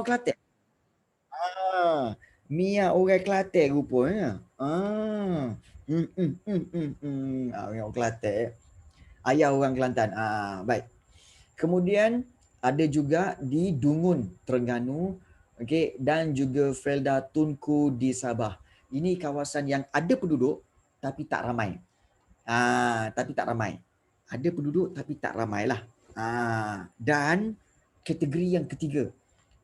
Kelantan. Mia orang Kelantan rupanya. Orang Kelantan. Ayah orang Kelantan. Baik. Kemudian ada juga di Dungun, Terengganu, okey, dan juga Felda Tunku di Sabah. Ini kawasan yang ada penduduk tapi tak ramai. Tapi tak ramai. Ada penduduk tapi tak ramailah. Dan kategori yang ketiga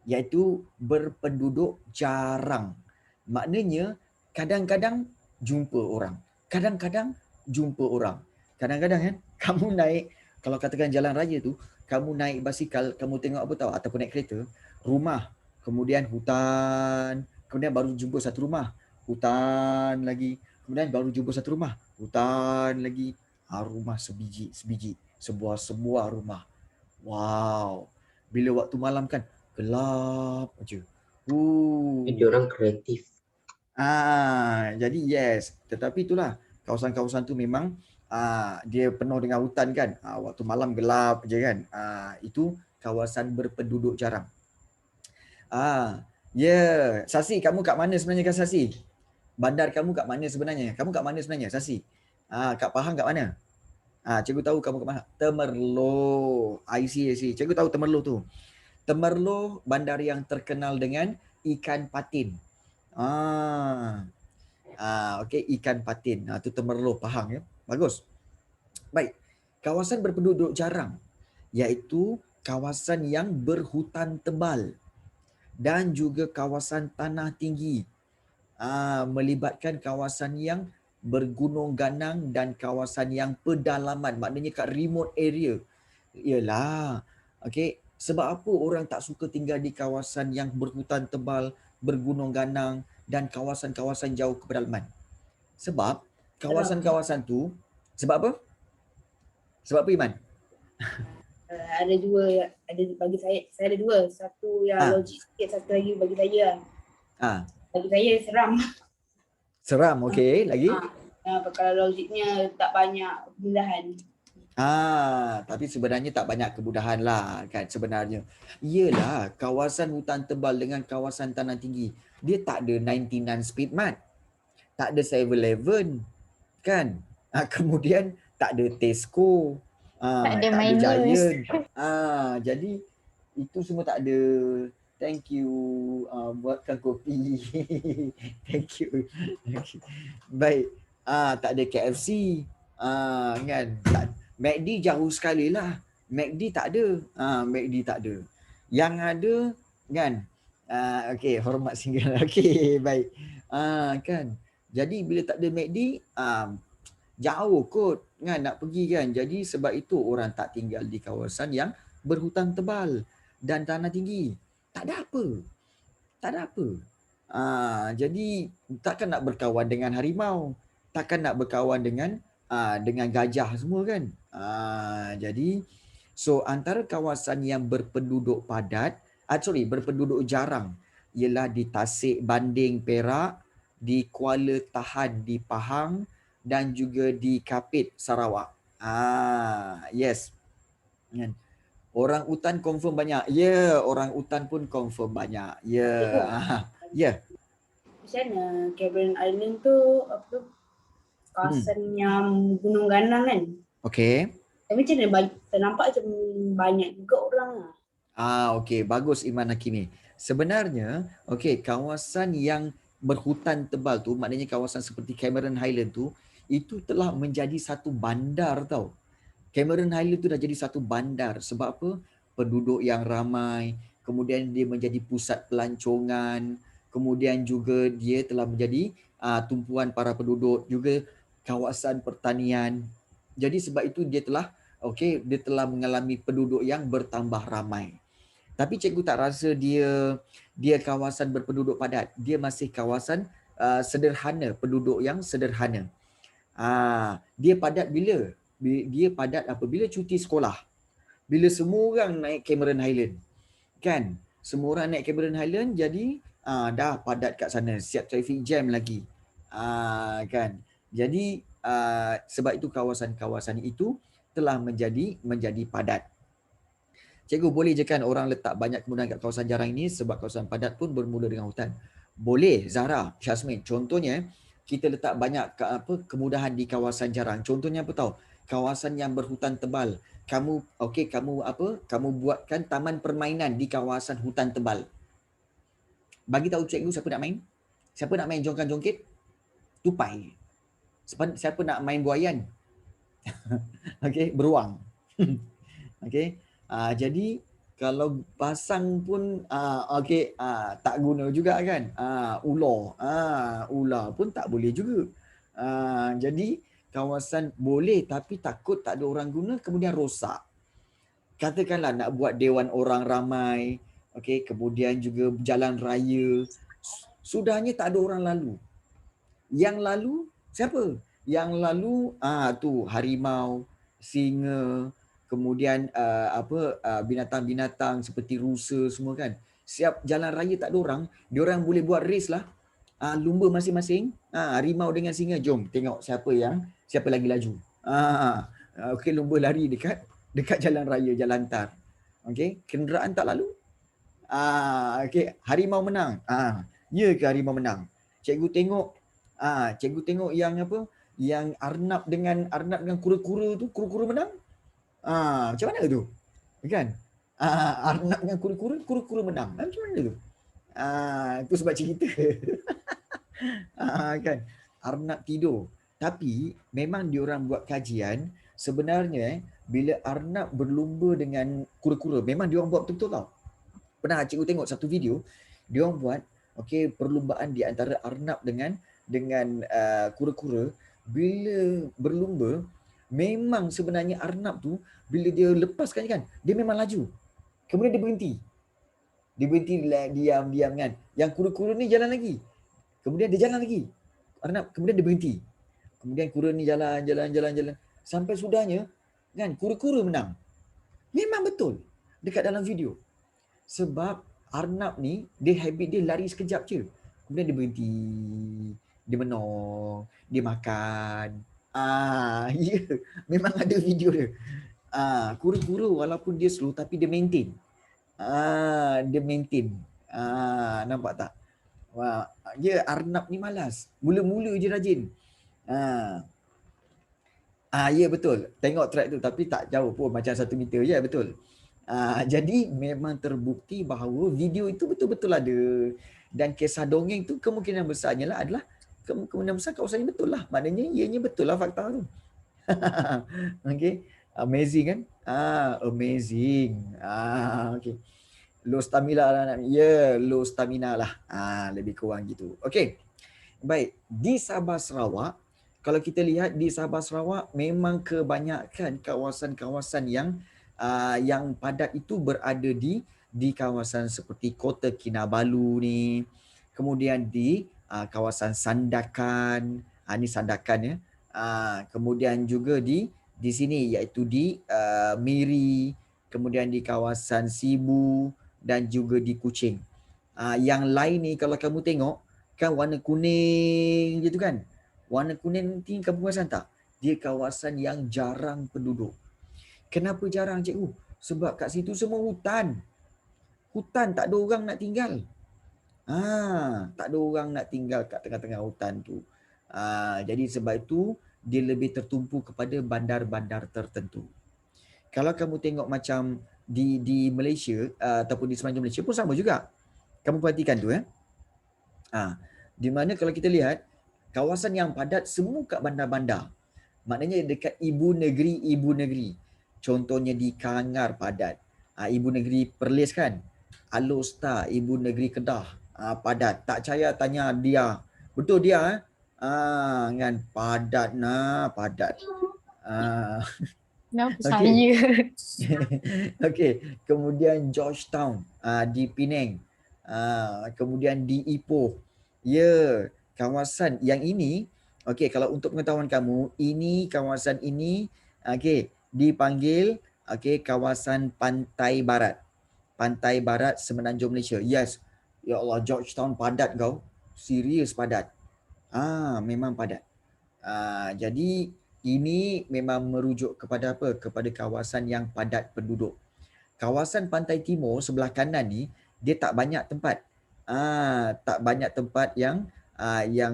iaitu berpenduduk jarang. Maknanya kadang-kadang jumpa orang. Kadang-kadang jumpa orang. Kadang-kadang kan kamu naik, kalau katakan jalan raya tu, kamu naik basikal, kamu tengok apa tahu, ataupun naik kereta, rumah, kemudian hutan, kemudian baru jumpa satu rumah, hutan lagi, kemudian baru jumpa satu rumah, hutan lagi, rumah sebiji, sebuah rumah. Wow. Bila waktu malam kan, gelap aja. Jadi orang kreatif. Jadi yes. Tetapi itulah, kawasan-kawasan tu memang dia penuh dengan hutan kan. Waktu malam gelap je kan. Itu kawasan berpenduduk jarang. Sasi, kamu kat mana sebenarnya kan Sasi? Bandar kamu kat mana sebenarnya? Kamu kat mana sebenarnya Sasi? Kat Pahang kat mana? Cikgu tahu kamu kat mana. Temerloh. I see. Cikgu tahu Temerloh tu. Temerloh bandar yang terkenal dengan ikan patin. Okey, ikan patin. Tu Temerloh, Pahang ya. Bagus. Baik. Kawasan berpenduduk jarang iaitu kawasan yang berhutan tebal dan juga kawasan tanah tinggi. Melibatkan kawasan yang bergunung ganang dan kawasan yang pedalaman, maknanya kat remote area. Yalah. Okey, sebab apa orang tak suka tinggal di kawasan yang berhutan tebal, bergunung ganang dan kawasan-kawasan jauh ke pedalaman? Sebab kawasan-kawasan tu, sebab apa? Sebab apa Iman? Ada dua, ada bagi saya ada dua. Satu yang logik sikit, satu lagi bagi saya. Bagi saya seram. Seram, okey. Lagi? Kalau logiknya tak banyak kemudahan. Tapi sebenarnya tak banyak kemudahan lah kan sebenarnya. Iyalah, kawasan hutan tebal dengan kawasan tanah tinggi, dia tak ada 99 Speedmart, tak ada 7-Eleven kan. Kemudian tak ada Tesco, tak ada tak ada minus. Giant. Jadi itu semua tak ada. Thank you, buatkan kopi. Thank you. Baik. Tak ada KFC, kan. McD jauh sekali lah. McD tak ada. McD tak ada. Yang ada kan. Okey, hormat singgah. Okey, baik. Kan. Jadi bila tak ada McD, jauh kot kan nak pergi kan. Jadi sebab itu orang tak tinggal di kawasan yang berhutan tebal dan tanah tinggi. Tak ada apa. Tak ada apa. Jadi takkan nak berkawan dengan harimau. Takkan nak berkawan dengan gajah semua kan. Jadi antara kawasan yang berpenduduk padat, berpenduduk jarang ialah di Tasik Banding Perak, di Kuala Tahan di Pahang dan juga di Kapit Sarawak. Yes. Orang utan confirm banyak. Ya, orang utan pun confirm banyak. Ya. Ya. Macam mana Cameron Island tu kawasan yang gunung ganang kan? Okey. Tapi macam mana ternampak macam banyak juga orang lah. Okey, bagus Iman Hakimi. Sebenarnya, okey, kawasan yang berhutan tebal tu, maknanya kawasan seperti Cameron Highland tu, itu telah menjadi satu bandar tau. Cameron Highland tu dah jadi satu bandar. Sebab apa? Penduduk yang ramai, kemudian dia menjadi pusat pelancongan, kemudian juga dia telah menjadi tumpuan para penduduk, juga kawasan pertanian. Jadi sebab itu dia telah mengalami penduduk yang bertambah ramai. Tapi cikgu tak rasa dia kawasan berpenduduk padat. Dia masih kawasan sederhana, penduduk yang sederhana. Dia padat bila? Dia padat apabila cuti sekolah. Bila semua orang naik Cameron Highland. Kan? Semua orang naik Cameron Highland, jadi dah padat kat sana. Siap traffic jam lagi. Kan? Jadi sebab itu kawasan-kawasan itu telah menjadi padat. Cikgu, boleh je kan orang letak banyak kemudahan kat kawasan jarang ini sebab kawasan padat pun bermula dengan hutan? Boleh, Zahra, Syazmin. Contohnya, kita letak banyak kemudahan di kawasan jarang. Contohnya apa tahu? Kawasan yang berhutan tebal. Kamu buatkan taman permainan di kawasan hutan tebal. Bagi tahu cikgu siapa nak main? Siapa nak main jongkan-jongkit? Tupai. Siapa nak main buayan? Okey, beruang. Okey. Jadi kalau pasang pun tak guna juga kan. Ular pun tak boleh juga. Jadi kawasan boleh tapi takut tak ada orang guna kemudian rosak. Katakanlah nak buat dewan orang ramai, okey, kemudian juga jalan raya, sudahnya tak ada orang lalu. Yang lalu siapa? Yang lalu tu harimau, singa, kemudian binatang-binatang seperti rusa semua kan. Siap jalan raya tak ada orang, diorang boleh buat race lah. Lumba masing-masing, harimau dengan singa, jom tengok siapa lagi laju. Okey, lumba lari dekat jalan raya, jalan tar. Okey, kenderaan tak lalu. Okey, harimau menang. Ya ke harimau menang? Cikgu tengok yang yang arnab dengan kura-kura tu, kura-kura menang. Macam mana tu? Kan? Arnab dengan kura-kura menang. Macam mana tu? Itu sebab cerita. Kan? Arnab tidur. Tapi memang diorang buat kajian, sebenarnya bila arnab berlumba dengan kura-kura, memang diorang buat betul-betul tau. Pernah cikgu tengok satu video, diorang buat perlumbaan di antara arnab dengan kura-kura. Bila berlumba, memang sebenarnya arnab tu bila dia lepaskan kan, dia memang laju. Kemudian dia berhenti. Dia berhenti diam kan. Yang kura-kura ni jalan lagi. Kemudian dia jalan lagi. Arnab kemudian dia berhenti. Kemudian kura ni jalan. Sampai sudahnya kan kura-kura menang. Memang betul dekat dalam video. Sebab arnab ni dia habit dia lari sekejap je. Kemudian dia berhenti. Dia menong, dia makan. Ya, memang ada video dia. Kura-kura walaupun dia slow tapi dia maintain. Dia maintain. Nampak tak? Wah, dia arnab ni malas. Mula-mula je rajin. Ya betul. Tengok track tu tapi tak jauh pun, macam 1 meter je, betul. Jadi memang terbukti bahawa video itu betul-betul ada. Dan kisah dongeng tu kemungkinan besarnya lah adalah kemungkinan besar kawasan ini betul lah. Maknanya ianya betul lah fakta tu. Okay. Amazing kan? Amazing. Okay. Low stamina lah. Low stamina lah. Lebih kurang gitu. Okay. Baik. Di Sabah Sarawak, kalau kita lihat di Sabah Sarawak memang kebanyakan kawasan-kawasan yang padat itu berada di kawasan seperti Kota Kinabalu ni, kemudian di kawasan Sandakan, ni Sandakan ya. Kemudian juga di sini iaitu di Miri, kemudian di kawasan Sibu dan juga di Kuching. Yang lain ni kalau kamu tengok kan warna kuning gitu kan. Warna kuning ni kamu perasan tak? Dia kawasan yang jarang penduduk. Kenapa jarang cikgu? Sebab kat situ semua hutan. Hutan, tak ada orang nak tinggal. Tak ada orang nak tinggal kat tengah-tengah hutan tu. Jadi sebab itu dia lebih tertumpu kepada bandar-bandar tertentu. Kalau kamu tengok macam di Malaysia ataupun di semenanjung Malaysia pun sama juga. Kamu perhatikan tu di mana kalau kita lihat kawasan yang padat semua kat bandar-bandar. Maknanya dekat ibu negeri. Contohnya di Kangar padat. Ibu negeri Perlis kan. Alor Star, ibu negeri Kedah padat. Tak percaya tanya dia. Betul dia kan padat padat. Kenapa saya? Okey, kemudian Georgetown di Penang. Kemudian di Ipoh. Ya, kawasan yang ini okey, kalau untuk pengetahuan kamu, kawasan ini dipanggil kawasan Pantai Barat. Pantai Barat Semenanjung Malaysia. Yes. Ya Allah, Georgetown padat kau. Serius padat. Memang padat. Jadi ini memang merujuk kepada apa? Kepada kawasan yang padat penduduk. kawasan pantai timur sebelah kanan ni dia tak banyak tempat. Tak banyak tempat yang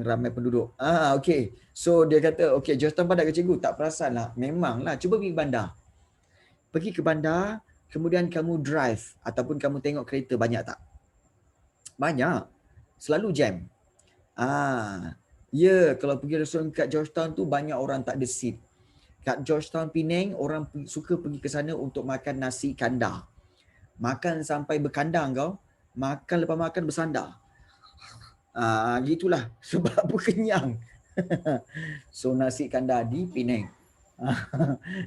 ramai penduduk. Okey. So dia kata, okey, Georgetown padat ke cikgu? Tak perasan lah. Memanglah. Cuba pergi bandar. Pergi ke bandar, kemudian kamu drive ataupun kamu tengok kereta banyak tak? Banyak. Selalu jam. Ya, kalau pergi restoran kat Georgetown tu banyak orang tak ada seat. Kat Georgetown Penang, orang suka pergi ke sana untuk makan nasi kandar. Makan sampai berkandang kau. Makan lepas makan bersandar. Gitulah. Sebab apa kenyang. So nasi kandar di Penang.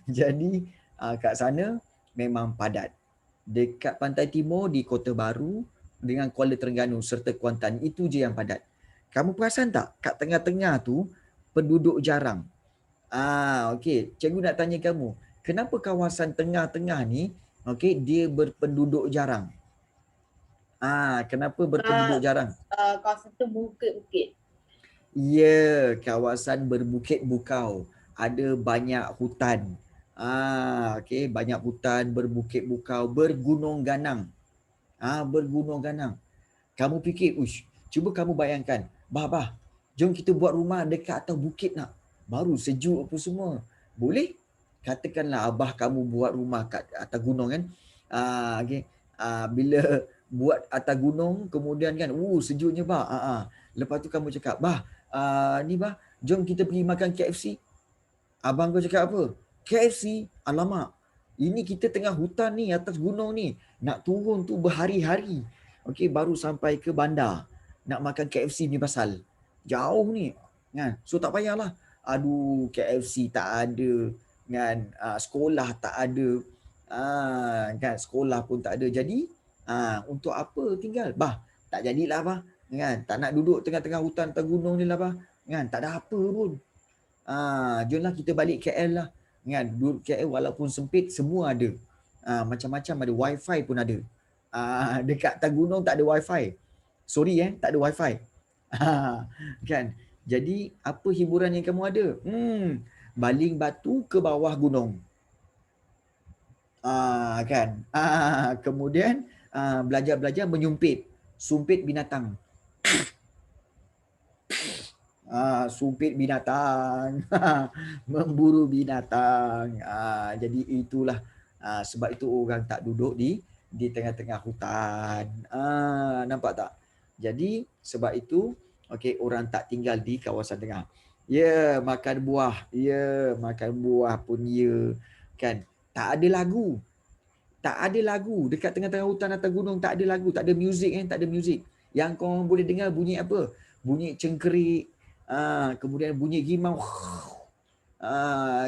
Jadi kat sana memang padat. Dekat pantai timur di Kota Baru dengan Kuala Terengganu serta Kuantan, itu je yang padat. Kamu perasan tak kat tengah-tengah tu penduduk jarang? Okey, cikgu nak tanya kamu, kenapa kawasan tengah-tengah ni dia berpenduduk jarang? Kenapa berpenduduk jarang? Kawasan tu bukit-bukit. Ya, kawasan berbukit bukau. Ada banyak hutan. Okey, banyak hutan, berbukit bukau, bergunung ganang. Bergunung ganang. Kamu fikir, cuba kamu bayangkan, bah, jom kita buat rumah dekat atas bukit nak. Baru sejuk apa semua. Boleh? Katakanlah abah kamu buat rumah kat atas gunung kan. Okay. Bila buat atas gunung, kemudian kan, sejuknya bah. Lepas tu kamu cakap, bah, ni bah, jom kita pergi makan KFC. Abang kau cakap apa? KFC? Alamak. Ini kita tengah hutan ni, atas gunung ni. Nak turun tu berhari-hari. Okey, baru sampai ke bandar. Nak makan KFC ni pasal. Jauh ni. Kan? So tak payahlah. Aduh, KFC tak ada. Kan? Sekolah tak ada. Kan? Sekolah pun tak ada. Jadi, untuk apa tinggal? Bah, tak jadilah bah. Kan? Tak nak duduk tengah-tengah hutan atas gunung ni lah bah. Kan? Tak ada apa pun. Jomlah kita balik KL lah. Kan? Duduk KL walaupun sempit, semua ada. Macam-macam ada. Wi-Fi pun ada. Dekat atas gunung tak ada Wi-Fi. Sorry tak ada Wi-Fi. Kan? Jadi apa hiburan yang kamu ada? Baling batu ke bawah gunung. Kan? Kemudian belajar-belajar menyumpit. Sumpit binatang. Sumpit binatang. Memburu binatang. Jadi itulah sebab itu orang tak duduk di tengah-tengah hutan. Nampak tak? Jadi sebab itu orang tak tinggal di kawasan tengah. Ya, makan buah. Ya, makan buah pun ya. Kan? Tak ada lagu. Tak ada lagu. Dekat tengah-tengah hutan atas gunung tak ada lagu. Tak ada muzik kan? Tak ada muzik. Yang kau boleh dengar bunyi apa? Bunyi cengkerik. Kemudian bunyi rimau.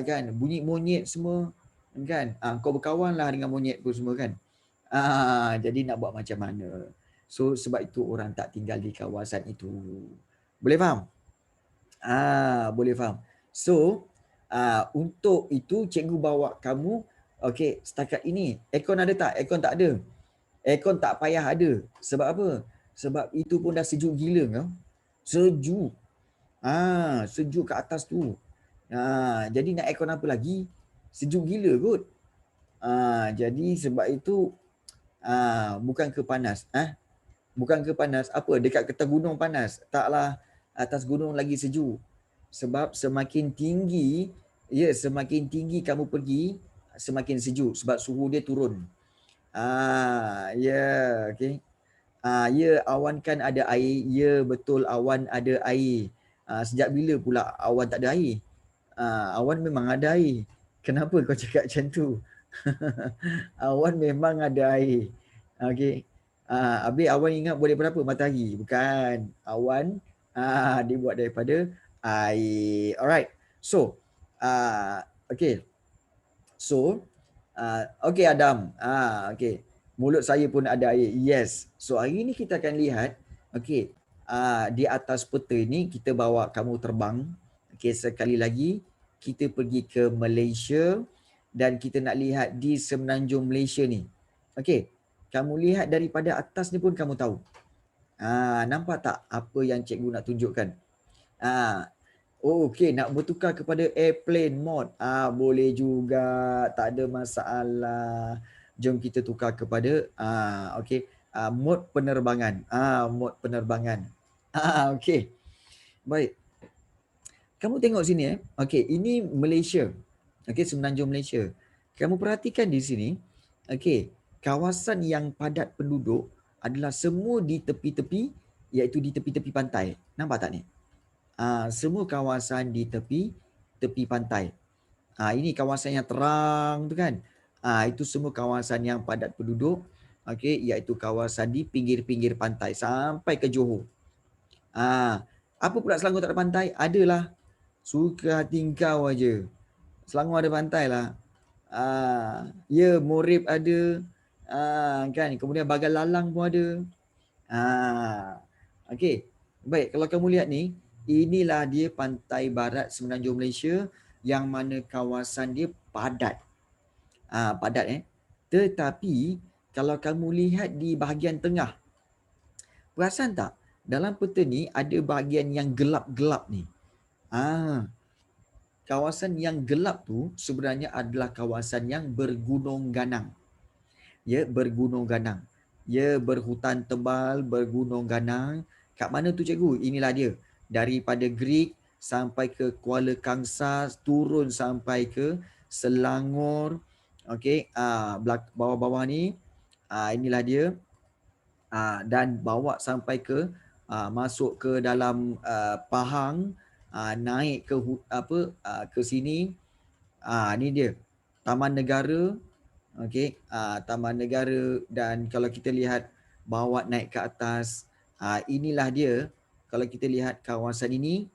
Kan? Bunyi monyet semua. Kan? Kau berkawan lah dengan monyet pun semua kan? Jadi nak buat macam mana? So sebab itu orang tak tinggal di kawasan itu. Boleh faham? Boleh faham. So untuk itu cikgu bawa kamu setakat ini. Aircon ada tak? Aircon tak ada. Aircon tak payah ada. Sebab apa? Sebab itu pun dah sejuk gila kau. Sejuk. Sejuk kat atas tu. Jadi nak aircon apa lagi? Sejuk gila kot. Jadi sebab itu bukan ke panas. Bukan ke panas. Apa? Dekat atas gunung panas. Taklah, atas gunung lagi sejuk. Sebab semakin tinggi, semakin tinggi kamu pergi, semakin sejuk. Sebab suhu dia turun. Okay. Awan kan ada air. Ya, betul, awan ada air. Sejak bila pula awan tak ada air? Awan memang ada air. Kenapa kau cakap macam tu? Awan memang ada air. Okey. Habis awan ingat boleh berapa? Matahari. Bukan. Awan dibuat daripada air. Alright. So, okey. So, okey Adam. Okey. Mulut saya pun ada air. Yes. So, hari ni kita akan lihat, okey, di atas peta ni kita bawa kamu terbang. Okey, sekali lagi kita pergi ke Malaysia dan kita nak lihat di semenanjung Malaysia ni. Okey. Kamu lihat daripada atas ni pun kamu tahu. Nampak tak apa yang cikgu nak tunjukkan? Okey, nak bertukar kepada airplane mode. Boleh juga, tak ada masalah. Jom kita tukar kepada okey, mod penerbangan. Mod penerbangan. Okey. Baik. Kamu tengok sini okey, ini Malaysia. Okey, Semenanjung Malaysia. Kamu perhatikan di sini, okey, kawasan yang padat penduduk adalah semua di tepi-tepi, iaitu di tepi-tepi pantai. Nampak tak ni? Semua kawasan di tepi pantai. Ini kawasan yang terang tu kan. Itu semua kawasan yang padat penduduk, okey, iaitu kawasan di pinggir-pinggir pantai sampai ke Johor. Apa pula Selangor tak ada pantai? Adalah. Suka hati kau aja. Selangor ada pantai lah. Ya, Morib ada. Kan, kemudian Bagan Lalang pun ada. Okey. Baik, kalau kamu lihat ni, inilah dia pantai barat Semenanjung Malaysia yang mana kawasan dia padat. Padat Tetapi kalau kamu lihat di bahagian tengah, perasan tak? Dalam peta ni ada bahagian yang gelap-gelap ni. Kawasan yang gelap tu sebenarnya adalah kawasan yang bergunung ganang. Ya, bergunung ganang. Ya, berhutan tebal, bergunung ganang. Kat mana tu cikgu? Inilah dia. Daripada Greek sampai ke Kuala Kangsar, turun sampai ke Selangor. Okey, bawah-bawah ni, inilah dia. Dan bawa sampai ke masuk ke dalam Pahang, naik ke ke sini. Ni dia Taman Negara. Okey, Taman Negara, dan kalau kita lihat bawa naik ke atas, inilah dia. Kalau kita lihat kawasan ini,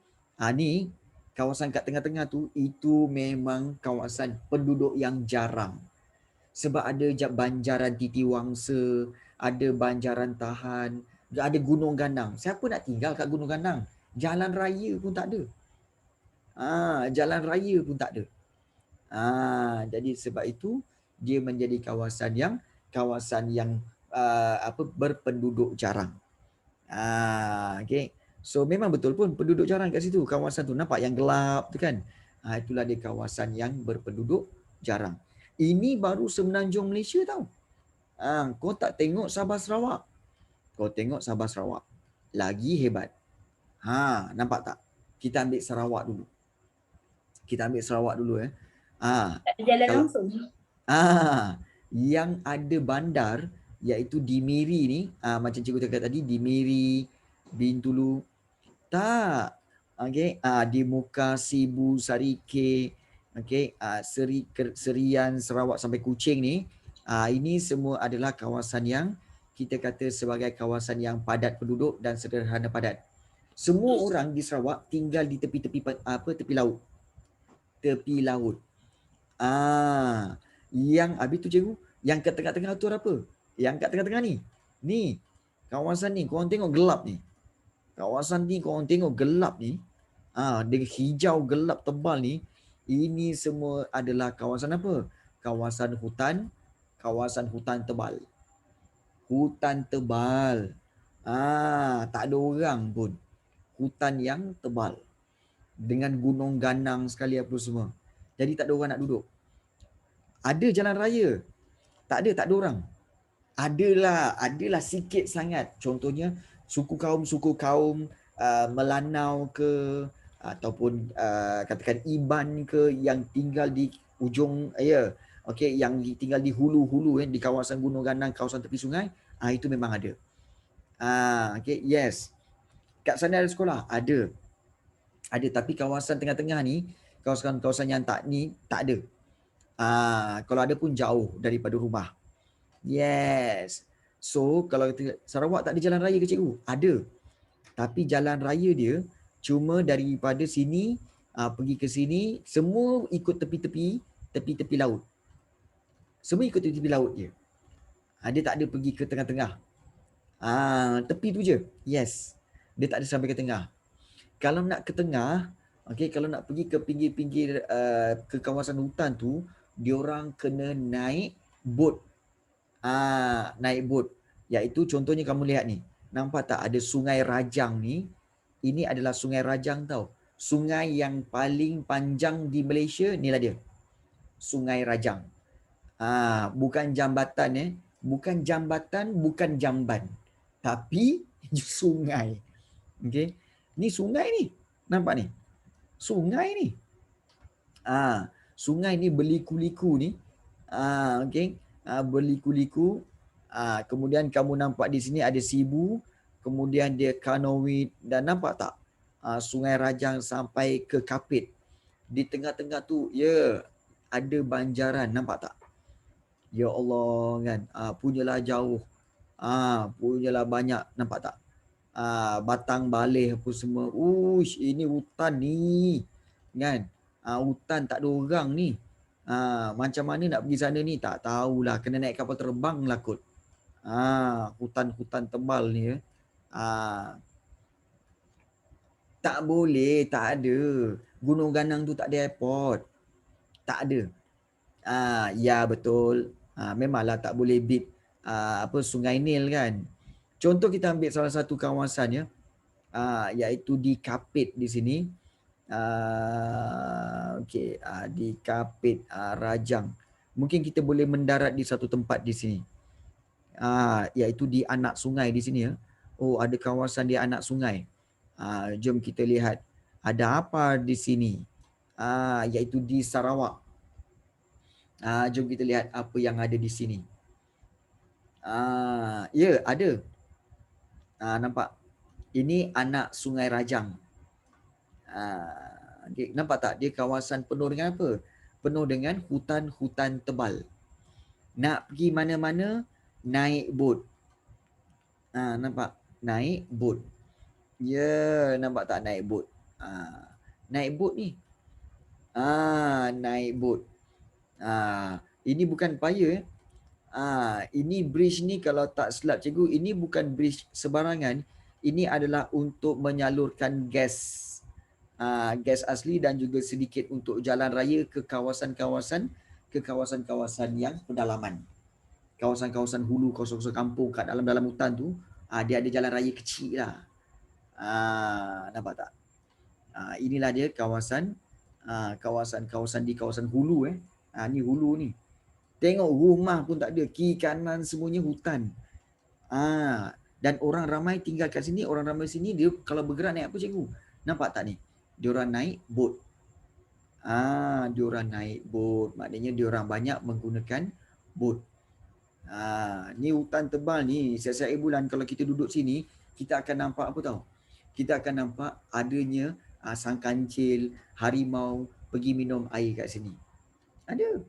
ni kawasan kat tengah-tengah tu, itu memang kawasan penduduk yang jarang. Sebab ada banjaran Titiwangsa, ada banjaran Tahan, ada Gunung Ganang. Siapa nak tinggal kat Gunung Ganang? Jalan raya pun tak ada. Jalan raya pun tak ada. Jadi sebab itu dia menjadi kawasan yang berpenduduk jarang. Okay. So memang betul pun penduduk jarang kat situ. Kawasan tu nampak yang gelap tu kan. Itulah dia kawasan yang berpenduduk jarang. Ini baru Semenanjung Malaysia tau. Kau tak tengok Sabah Sarawak. Kau tengok Sabah Sarawak. Lagi hebat. Nampak tak? Kita ambil Sarawak dulu. Tak ada jalan langsung. Yang ada bandar iaitu di Miri ni, macam cikgu cakap tadi, di Miri, Bintulu. Tak. Okey, di Muka, Sibu, Sarike, okey, Serian, Sarawak sampai Kuching ni, ini semua adalah kawasan yang kita kata sebagai kawasan yang padat penduduk dan sederhana padat. Semua orang di Sarawak tinggal di tepi-tepi tepi laut. Tepi laut. Yang habis tu cikgu, yang kat tengah-tengah tu apa? Yang kat tengah-tengah ni. Ni. Kawasan ni korang tengok gelap ni. Kawasan ni korang tengok gelap ni. Dia hijau gelap tebal ni. Ini semua adalah kawasan apa? Kawasan hutan tebal. Hutan tebal. Tak ada orang pun. Hutan yang tebal. Dengan gunung ganang sekali apa semua. Jadi tak ada orang nak duduk. Ada jalan raya. Tak ada orang. Adalah sikit sangat. Contohnya suku kaum Melanau ke, ataupun katakan Iban ke, yang tinggal di ujung yang tinggal di hulu-hulu di kawasan Gunung Ganang, kawasan tepi sungai, itu memang ada. Yes. Kat sana ada sekolah? Ada, tapi kawasan tengah-tengah ni, kawasan yang tak ada. Kalau ada pun jauh daripada rumah. Yes. So kalau Sarawak tak ada jalan raya ke cikgu? Ada. Tapi jalan raya dia cuma daripada sini pergi ke sini, semua ikut tepi-tepi laut. Semua ikut tepi laut je. Dia tak ada pergi ke tengah-tengah. Tepi tu je. Yes. Dia tak ada sampai ke tengah. Kalau nak ke tengah, kalau nak pergi ke pinggir-pinggir ke kawasan hutan tu, diorang kena naik bot. Naik bot. Iaitu contohnya kamu lihat ni. Nampak tak ada Sungai Rajang ni? Ini adalah Sungai Rajang tau. Sungai yang paling panjang di Malaysia, inilah dia. Sungai Rajang. Bukan jambatan bukan jambatan, bukan jamban, tapi sungai. Okey. Ni sungai ni. Nampak ni? Sungai ni. Sungai ni berliku-liku ni. Okey. Berliku-liku. Kemudian kamu nampak di sini ada sibu, kemudian dia kanoid, dan nampak tak? Sungai Rajang sampai ke Kapit. Di tengah-tengah tu ada banjaran, nampak tak? Ya Allah kan. Punyalah jauh. Punyalah banyak, nampak tak? Batang balih apa semua. Uish, ini hutan ni. Kan? Hutan tak ada orang ni. Macam mana nak pergi sana ni? Tak tahulah. Kena naik kapal terbang lah kot. Hutan-hutan tebal ni. Tak boleh, tak ada. Gunung Ganang tu tak ada airport. Tak ada. Ya betul. Memanglah tak boleh beat Sungai Nil kan. Contoh kita ambil salah satu kawasan iaitu di Kapit di sini. Di Kapit Rajang. Mungkin kita boleh mendarat di satu tempat di sini. Iaitu di anak sungai di sini. Oh, ada kawasan di anak sungai. Jom kita lihat ada apa di sini. Iaitu di Sarawak. Jom kita lihat apa yang ada di sini. Ada. Nampak? Ini anak Sungai Rajang. Nampak tak? Dia kawasan penuh dengan apa? Penuh dengan hutan-hutan tebal. Nak pergi mana-mana, naik bot. Nampak? Naik bot. Nampak tak naik bot? Naik bot ni. Naik bot. Ini bukan paya. Ini bridge ni kalau tak silap cikgu, ini bukan bridge sebarangan. Ini adalah untuk menyalurkan gas. Gas asli dan juga sedikit untuk jalan raya ke kawasan-kawasan yang pedalaman. Kawasan-kawasan hulu, kawasan-kawasan kampung kat dalam hutan tu, dia ada jalan raya kecil lah. Nampak tak? Inilah dia kawasan di kawasan hulu. Ni hulu ni. Tengok rumah pun tak ada, kiri kanan semuanya hutan. Dan orang ramai tinggal kat sini, orang ramai sini dia kalau bergerak naik apa cikgu? Nampak tak ni? Diorang naik bot. Diorang naik bot. Maknanya diorang banyak menggunakan bot. Ni hutan tebal ni. Siap-siap bulan kalau kita duduk sini, kita akan nampak apa tahu? Kita akan nampak adanya sang kancil, harimau pergi minum air kat sini. Ada.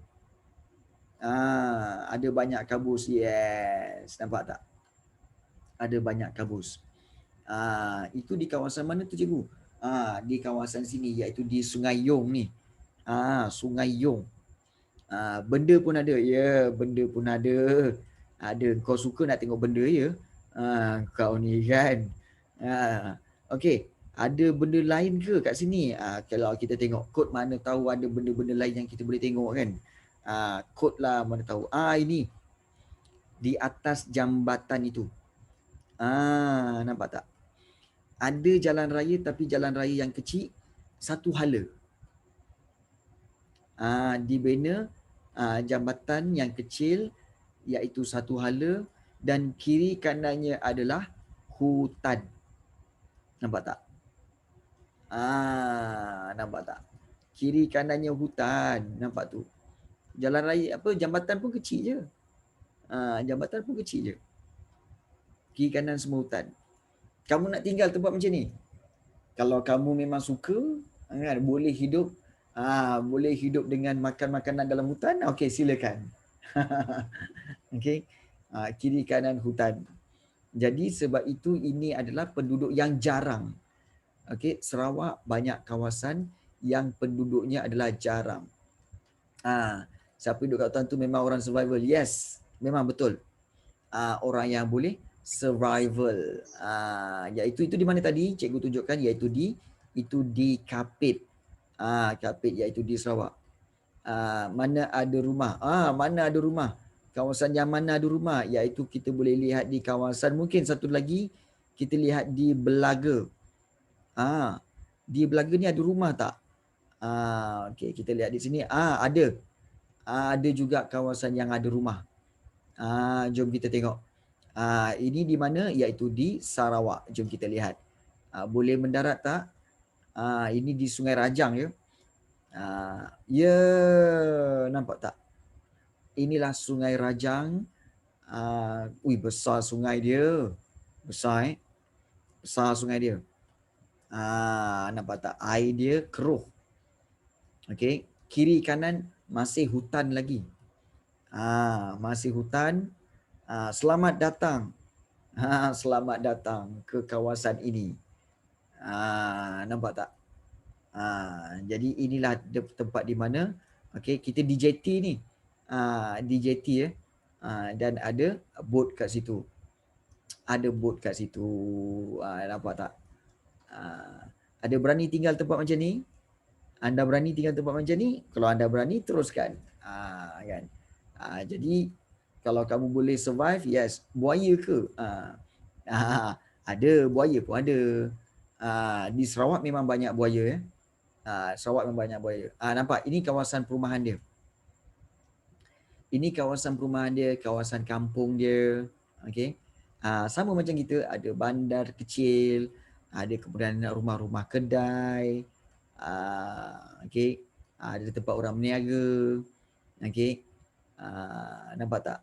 Ada banyak kabus. Yes. Nampak tak? Ada banyak kabus. Itu di kawasan mana tu cikgu? Di kawasan sini, iaitu di Sungai Yong ni. Sungai Yong. Benda pun ada. Benda pun ada. Ada. Kau suka nak tengok benda ya? Kau ni kan. Okey. Ada benda lain ke kat sini? Kalau kita tengok kod, mana tahu ada benda-benda lain yang kita boleh tengok kan. Kod lah, mana tahu. Ini. Di atas jambatan itu. Nampak tak? Ada jalan raya tapi jalan raya yang kecil, satu hala. Dibina jambatan yang kecil iaitu satu hala dan kiri kanannya adalah hutan. Nampak tak? Nampak tak? Kiri kanannya hutan. Nampak tu? Jalan raya jambatan pun kecil je. Jambatan pun kecil je. Kiri kanan semua hutan. Kamu nak tinggal tempat macam ni? Kalau kamu memang suka, kan, boleh hidup dengan makan makanan dalam hutan, okey silakan. Okey. Kiri kanan hutan. Jadi sebab itu ini adalah penduduk yang jarang. Okey, Sarawak banyak kawasan yang penduduknya adalah jarang. Siapa duduk kat hutan tu memang orang survival. Yes, memang betul. Orang yang boleh survival. Iaitu itu di mana tadi cikgu tunjukkan, iaitu di Kapit. Kapit iaitu di Sarawak. Mana ada rumah? Mana ada rumah? Kawasan yang mana ada rumah? Iaitu kita boleh lihat di kawasan, mungkin satu lagi kita lihat di Belaga. Di Belaga ni ada rumah tak? Okey, kita lihat di sini. Ada. Ada juga kawasan yang ada rumah. Jom kita tengok. Ini di mana? Iaitu di Sarawak. Jom kita lihat. Boleh mendarat tak? Ini di Sungai Rajang ya. Ya, nampak tak? Inilah Sungai Rajang. Besar sungai dia. Besar Besar sungai dia. Nampak tak? Air dia keruh. Okey, kiri kanan masih hutan lagi. Masih hutan. Selamat datang. Selamat datang ke kawasan ini. Nampak tak? Jadi inilah tempat di mana kita di JT ni. Di JT dan ada boat kat situ. Ada boat kat situ. Nampak tak? Ada berani tinggal tempat macam ni? Anda berani tinggal tempat macam ni? Kalau anda berani, teruskan. Kan? Jadi kalau kamu boleh survive, yes. Buaya ke? Ada, buaya pun ada. Di Sarawak memang banyak buaya. Sarawak memang banyak buaya. Nampak? Ini kawasan perumahan dia. Ini kawasan perumahan dia, kawasan kampung dia. Okay? Sama macam kita, ada bandar kecil, ada kemudian rumah-rumah kedai. Ada tempat orang berniaga. Nampak tak?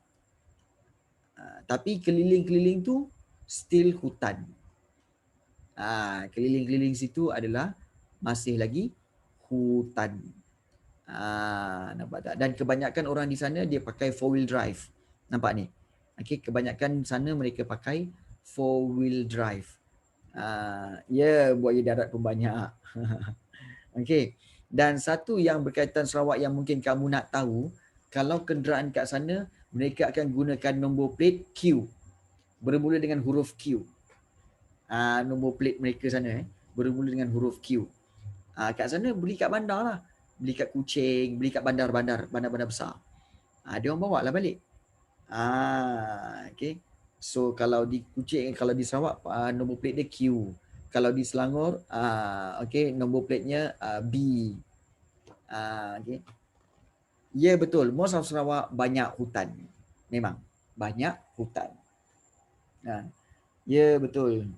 Tapi keliling-keliling tu still hutan. Keliling-keliling situ adalah masih lagi hutan. Nampak tak? Dan kebanyakan orang di sana dia pakai 4-wheel drive. Nampak ni? Kebanyakan sana mereka pakai 4-wheel drive. Buaya darat pun banyak. Dan satu yang berkaitan Sarawak yang mungkin kamu nak tahu, kalau kenderaan kat sana, mereka akan gunakan nombor plate Q. Bermula dengan huruf Q. Nombor plate mereka sana bermula dengan huruf Q. Kat sana beli kat bandar lah. Beli kat Kuching, beli kat bandar-bandar besar. Dia orang bawa lah balik. So kalau di Kuching, kalau di Sarawak, nombor plate dia Q. Kalau di Selangor, nombor plate-nya B. Ya, betul. Most of Sarawak banyak hutan. Memang banyak hutan. Ya, betul.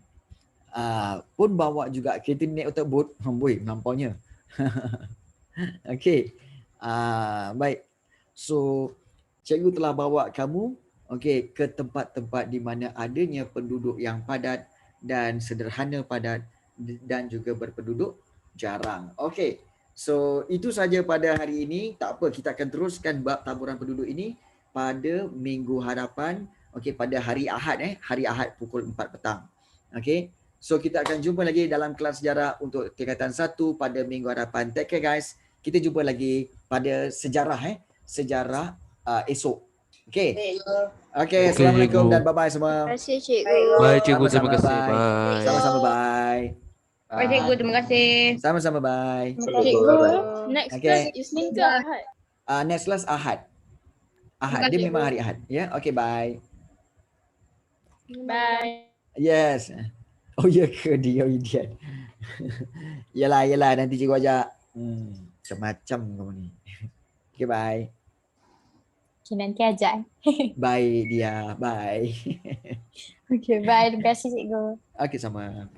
Pun bawa juga kereta naik otak boat. Boy, melampaunya. Baik. So, cikgu telah bawa kamu ke tempat-tempat di mana adanya penduduk yang padat dan sederhana padat dan juga berpenduduk jarang. So itu saja pada hari ini. Tak apa, kita akan teruskan bab taburan penduduk ini pada minggu hadapan. Pada hari Ahad hari Ahad pukul 4 petang. So kita akan jumpa lagi dalam kelas sejarah untuk tingkatan 1 pada minggu hadapan. Take care guys. Kita jumpa lagi pada sejarah sejarah esok. Assalamualaikum dan bye-bye semua. Terima kasih cikgu. Bye cikgu, terima Sama-sama, kasih. bye. Bye. Sama-sama bye. Baik cikgu, terima kasih. Sama-sama bye. Cikgu, next Okay. class Isnin ke Ahad? Next class Ahad. Ahad. Dia memang hari Ahad. Ya, bye. Bye. Yes. Oh ya ke dia idiot. Yalah nanti cikgu ajak. Macam-macam kamu ni. Bye. Nanti ajak. Bye dia. Bye. Bye. Terima kasih cikgu. Sama.